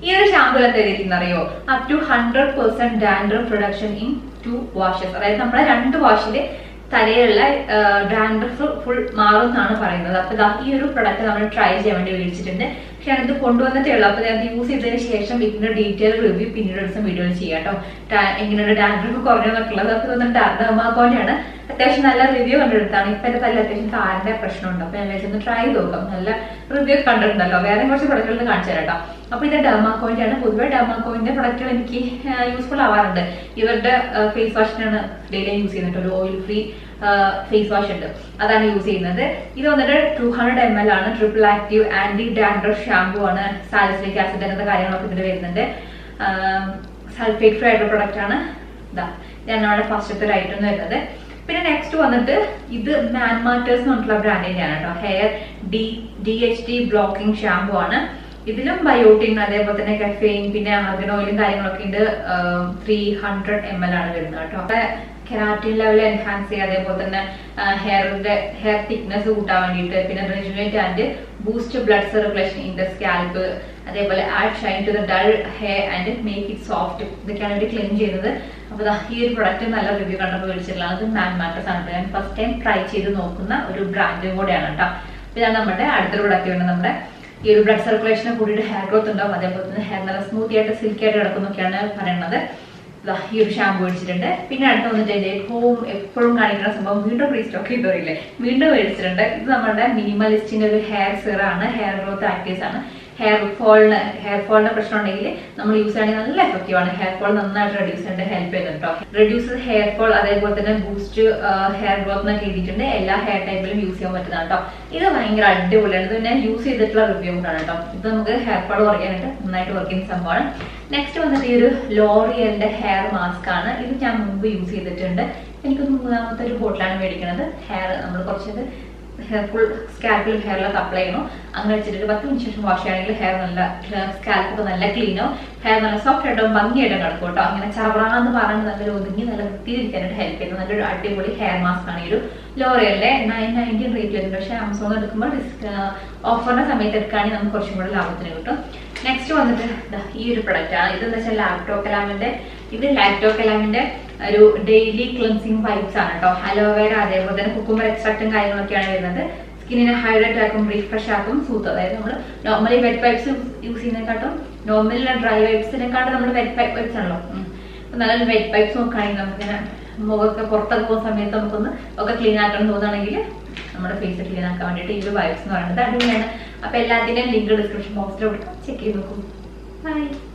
ഈ ഒരു ഷാമ്പു എന്താ എഴുതിയിരിക്കുന്നറിയോ, up to 100% dandruff reduction in 2 washes. അതായത് നമ്മളെ 2 വാഷില് തലയിലുള്ള ഡാൻഡ്രഫ് ഫുൾ മാറും എന്നാണ് പറയുന്നത്. അപ്പൊ ഈ ഒരു പ്രൊഡക്റ്റ് നമ്മൾ ട്രൈ ചെയ്യാൻ വേണ്ടി മേടിച്ചിട്ടുണ്ട്. പക്ഷെ ഞാനിത് കൊണ്ടുവന്നിട്ടേ ഉള്ളൂ. അപ്പൊ ഞാൻ യൂസ് ചെയ്തതിന് ശേഷം ഇതിന്റെ ഡീറ്റെയിൽ റിവ്യൂ പിന്നീട് ഒരു ദിവസം വീഡിയോ ചെയ്യാം കേട്ടോ. എങ്ങനെയാണ് ഡാൻഡ്രഫ് കുറഞ്ഞെന്നൊക്കെ ഉള്ളത്. അപ്പൊ തോന്നുന്നു ഡെർമാക്കോന്റെയാണ്. അത്യാവശ്യം നല്ല റിവ്യൂ കണ്ടെടുത്താണ്. ഇപ്പൊ എന്റെ തല അത്യാവശ്യം താരന്റെ പ്രശ്നമുണ്ട്. അപ്പൊ ഞാൻ ഒന്ന് ട്രൈ ചെയ്ത് നോക്കാം. നല്ല റിവ്യൂ കണ്ടിട്ടുണ്ടല്ലോ. വേറെ കുറച്ച് പ്രൊഡക്റ്റുകൾ കാണിച്ചു തരാം കേട്ടോ. അപ്പൊ ഇത് ഡെർമാക്കോന്റെയാണ്. പൊതുവെ ഡെർമാക്കോന്റെ പ്രൊഡക്റ്റുകൾ എനിക്ക് യൂസ്ഫുൾ ആവാറുണ്ട്. ഇവരുടെ ഫേസ് വാഷിനാണ് ഡെയിലി യൂസ് ചെയ്യുന്നത്. ഒരു ഓയിൽ ഫ്രീ ഫേസ് വാഷ് ഉണ്ട്, അതാണ് യൂസ് ചെയ്യുന്നത്. ഇത് വന്നിട്ട് 200 ml ആണ്. Triple active anti dandruff shampoo ആണ്. സാലിസിലിക് ആസിഡ് അങ്ങനത്തെ കാര്യങ്ങളൊക്കെ ഇതിൽ വരുന്നുണ്ട്. സൾഫേറ്റ് ഫ്രീ ആയിട്ടുള്ള പ്രൊഡക്റ്റ് ആണ്. ഇതാ ഇതാണ് ഫസ്റ്റത്തെ ഒരു ഐറ്റം വരുന്നത്. പിന്നെ നെക്സ്റ്റ് വന്നിട്ട് ഇത് മാൻമാറ്റേഴ്സ് എന്ന് പറഞ്ഞിട്ടുള്ള ബ്രാൻഡിന്റെയാണ് കേട്ടോ. ഹെയർ DHT ബ്ലോക്കിംഗ് ഷാമ്പു ആണ്. ഇതിലും ബയോട്ടിൻ അതേപോലെ തന്നെ കഫെയിൻ പിന്നെ ആർഗൻ ഓയിലും കാര്യങ്ങളൊക്കെ ഉണ്ട്. 300 ml ആണ് വരുന്നത് കേട്ടോ. കെരാറ്റിൻ ലെവൽ എൻഹാൻസ് ചെയ്യുക, അതേപോലെ തന്നെ ഹെയർ തിക്നെസ് കൂട്ടാൻ വേണ്ടിയിട്ട്, പിന്നെ rejuvenate and boost blood circulation in the scalp, അതേപോലെ add shine to the dull hair and make it soft. ഇതൊക്കെയാണ് വേണ്ടി ക്ലീൻ ചെയ്യുന്നത്. അപ്പോൾ ഈ ഒരു പ്രൊഡക്റ്റ് നല്ല റിവ്യൂ കണ്ടപ്പോൾ മേടിച്ചിട്ടുള്ളത്. അത് മാൻമാറ്റേഴ്സ് ആണ്. ഞാൻ ഫസ്റ്റ് ടൈം ട്രൈ ചെയ്ത് നോക്കുന്ന ഒരു ബ്രാൻഡും കൂടെയാണ് കേട്ടോ. ഇതാണ് നമ്മുടെ അടുത്തൊരു പ്രൊഡക്റ്റ് വേണ്ടത്. നമ്മുടെ ഈ ഒരു ബ്ലഡ് സർക്കുലേഷനെ കൂടിയിട്ട് ഹെയർ ഗ്രോത്ത് ഉണ്ടാവും, അതേപോലെ തന്നെ ഹെയർ നല്ല സ്മൂത്തി ആയിട്ട് സിൽക്കി ആയിട്ട് കിടക്കുന്നൊക്കെയാണ് പറയുന്നത്. ഈ ഒരു ഷാമ്പു മേടിച്ചിട്ടുണ്ട്. പിന്നെ അടുത്ത് വന്നിട്ട് എന്റെ ഹോം എപ്പോഴും കാണിക്കുന്ന സംഭവം വീണ്ടും റീസ്റ്റോക്ക് ചെയ്തറിയില്ലേ, വീണ്ടും മേടിച്ചിട്ടുണ്ട്. ഇത് നമ്മുടെ മിനിമലിസ്റ്റിന്റെ ഒരു ഹെയർ സിറാണ്. ഹെയർ ഗ്രോത്ത് ആക്ടീവ്സ് ആണ്. ഹെയർ ഫോളിന്റെ പ്രശ്നം ഉണ്ടെങ്കിൽ നമ്മൾ യൂസ് ചെയ്യണമെങ്കിൽ നല്ല എഫക്റ്റീവ് ആണ്. ഹെയർ ഫോൾ നന്നായിട്ട് റെഡ്യൂസ് ചെയ്യാൻ ഹെൽപ്പ് ചെയ്യുന്നുണ്ട് കേട്ടോ. റെഡ്യൂസ് ഹെയർ ഫോൾ, അതേപോലെ തന്നെ ബൂസ്റ്റ് ഹെയർ ഗ്രോത്ത് എന്നൊക്കെ എഴുതിയിട്ടുണ്ട്. എല്ലാ ഹെയർ ടൈപ്പിലും യൂസ് ചെയ്യാൻ പറ്റുന്നതാണ് കേട്ടോ. ഇത് ഭയങ്കര അടിപൊളിയാണ്. ഇത് ഞാൻ യൂസ് ചെയ്തിട്ടുള്ള റിവ്യൂ കൂടാണ് കേട്ടോ. ഇത് നമുക്ക് ഹെയർ ഫോൾ കുറയ്ക്കാനായിട്ട് നന്നായിട്ട് വർക്ക് ചെയ്യുന്ന സംഭവമാണ്. നെക്സ്റ്റ് വന്നിട്ട് ഈ ഒരു ലോറിയലിന്റെ ഹെയർ മാസ്ക് ആണ്. ഇത് ഞാൻ മുമ്പ് യൂസ് ചെയ്തിട്ടുണ്ട്. എനിക്കൊന്ന് 3ാമത്തെ ഒരു ബോട്ടിലാണ് മേടിക്കുന്നത്. ഹെയർ നമ്മൾ കുറച്ചത് ഫുൾ സ്കാൽപ്പിലും ഹെയറിലൊക്കെ അപ്ലൈ ചെയ്യണം. അങ്ങനെ വെച്ചിട്ട് 10 മിനിറ്റ് ശേഷം വാഷ് ചെയ്യണമെങ്കിൽ ഹെയർ നല്ല സ്കാൽപ്പൊക്കെ നല്ല ക്ലീനോ, ഹെയർ നല്ല സോഫ്റ്റ് ആയിട്ടും ഭംഗിയായിട്ടും കിടക്കും കേട്ടോ. അങ്ങനെ ചവറാന്ന് പറഞ്ഞ് നല്ലൊരു ഒതുങ്ങി നല്ല വൃത്തിയിരിക്കാനായിട്ട് ഹെൽപ്പ് ചെയ്യുന്ന നല്ലൊരു അടിപൊളി ഹെയർ മാസ്ക് ആണ് ഈ ഒരു ലോറിയലിന്റെ. 990 റേറ്റ് വരുന്നുണ്ട്. പക്ഷേ ആമസോൺ എടുക്കുമ്പോൾ ഓഫറിന്റെ സമയത്ത് എടുക്കുകയാണെങ്കിൽ നമുക്ക് കുറച്ചും കൂടെ ലാഭത്തിന് കിട്ടും. നെക്സ്റ്റ് വന്നിട്ട് ഈ ഒരു പ്രൊഡക്റ്റ് ആണ്. ഇതെന്ന് വെച്ചാൽ ലാക്ടോകലാമിന്റെ ഒരു ഡെയിലി ക്ലൻസിങ് വൈപ്സ് ആണ് കേട്ടോ. അലോവേര അതേപോലെ തന്നെ കുക്കുംബർ എക്സ്ട്രാക്റ്റും കാര്യങ്ങളൊക്കെയാണ് വരുന്നത്. സ്കിന്നിനെ ഹൈഡ്രേറ്റ് ആക്കും, റീഫ്രഷ് ആക്കും, സൂത്ത്. അതായത് നമ്മൾ നോർമലി വെറ്റ് വൈപ്സ് യൂസ് ചെയ്യുന്നതിനെക്കാട്ടും നോർമലി ഡ്രൈ വൈപ്സിനെക്കാട്ടും നമ്മൾ വെറ്റ് വൈപ്സ് ആണല്ലോ. അപ്പൊ നല്ലൊരു വെറ്റ് വൈപ്സ് നോക്കുകയാണെങ്കിൽ നമുക്കിങ്ങനെ മുഖമൊക്കെ പുറത്തൊക്കെ പോകുന്ന സമയത്ത് നമുക്കൊന്ന് ഒക്കെ ക്ലീൻ ആക്കണം തോന്നുകയാണെങ്കിൽ നമ്മുടെ ഫേസ് ക്ലീൻ ആക്കാൻ വേണ്ടിയിട്ട് ഈ ഒരു വൈപ്സ് എന്ന് പറയുന്നത് അടിപൊളിയാണ്. അപ്പൊ എല്ലാത്തിന്റെയും ലിങ്ക് ഡിസ്ക്രിപ്ഷൻ ബോക്സിൽ കൊടുക്കാം, ചെക്ക് ചെയ്ത് നോക്കും. ബൈ.